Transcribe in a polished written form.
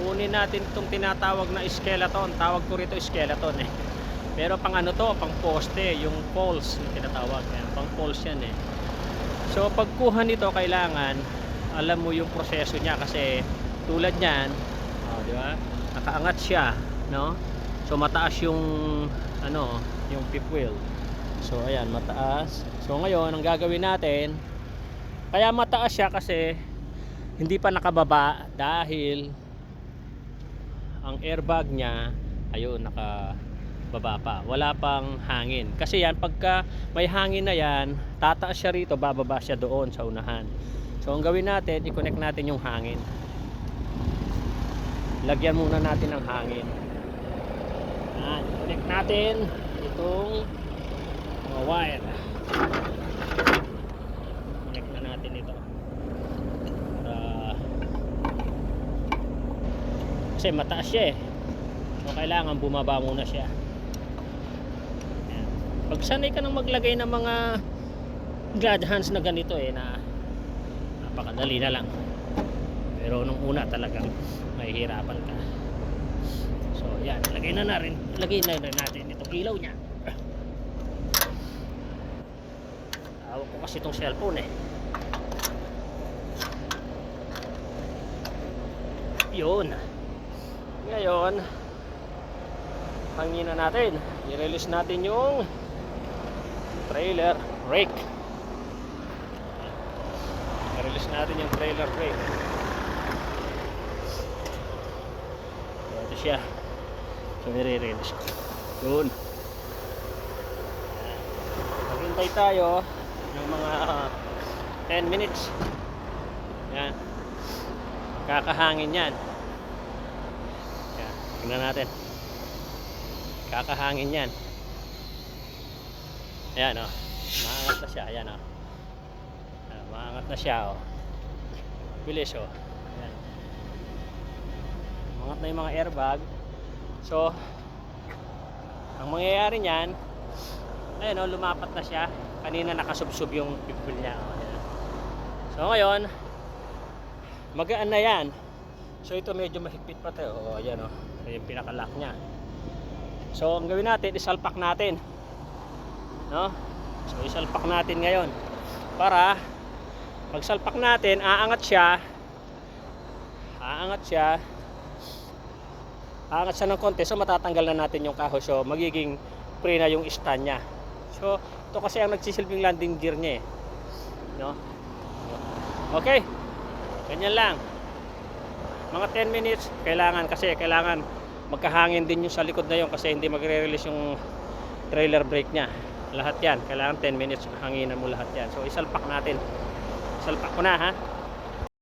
kunin natin itong tinatawag na skeleton. Tawag ko rito skeleton eh. Pero pang ano to, pang poste, yung poles na tinatawag. Ayan, pang poles yan eh. So pagkuha nito kailangan alam mo yung proseso niya kasi tulad niyan, oh, di ba? Nakaangat siya, no? So mataas yung ano, yung fifth wheel. So ayan, mataas. So ngayon, ang gagawin natin, kaya mataas siya kasi hindi pa nakababa dahil ang airbag niya ayun nakababa pa, wala pang hangin kasi yan pagka may hangin na yan tataas siya rito, bababa siya doon sa unahan. So ang gawin natin, i-connect natin yung hangin, lagyan muna natin ng hangin. Connect natin itong mga wire, connect na natin ito kasi mataas siya eh. So kailangan bumaba muna siya. Ayan. Pag sanay ka nang maglagay ng mga glad hands na ganito eh, na napakadali na lang. Pero nung una talagang mahihirapan ka. So yan, lagay na rin natin itong ilaw niya. Hawak ko kasi itong cellphone eh. Yun. Ngayon, hangin na natin. I-release natin yung trailer brake. I-release natin yung trailer brake. Ito siya. So, i-release. Yun. Maghintay tayo ng mga 10 minutes. Yan. Kakahangin yan. Tingnan natin. Kakahangin yan. Ayan o. Maangat na siya. Ayan o. Maangat na siya o. Bilis o. Ayan. Maangat na yung mga airbag. So, ang mangyayari niyan, ayan o, lumapat na siya. Kanina nakasubsob yung people niya. Ayan. So ngayon, magaan na yan. So ito medyo mahigpit pa tayo. O, ayan o. Yung pinaka-lock niya. So ang gawin natin, isalpak natin, no? So isalpak natin ngayon para pag salpak natin, aangat siya ng konti. So matatanggal na natin yung kahoy. So magiging free na yung stand niya. So ito kasi ang nagsisilbing landing gear niya eh, no? Okay, ganyan lang. Mga 10 minutes kailangan, kasi kailangan magkahangin din yung sa likod na yun kasi hindi magre-release yung trailer brake nya. Lahat yan, kailangan 10 minutes hanginan mo lahat yan. So isalpak natin. Isalpak ko na ha.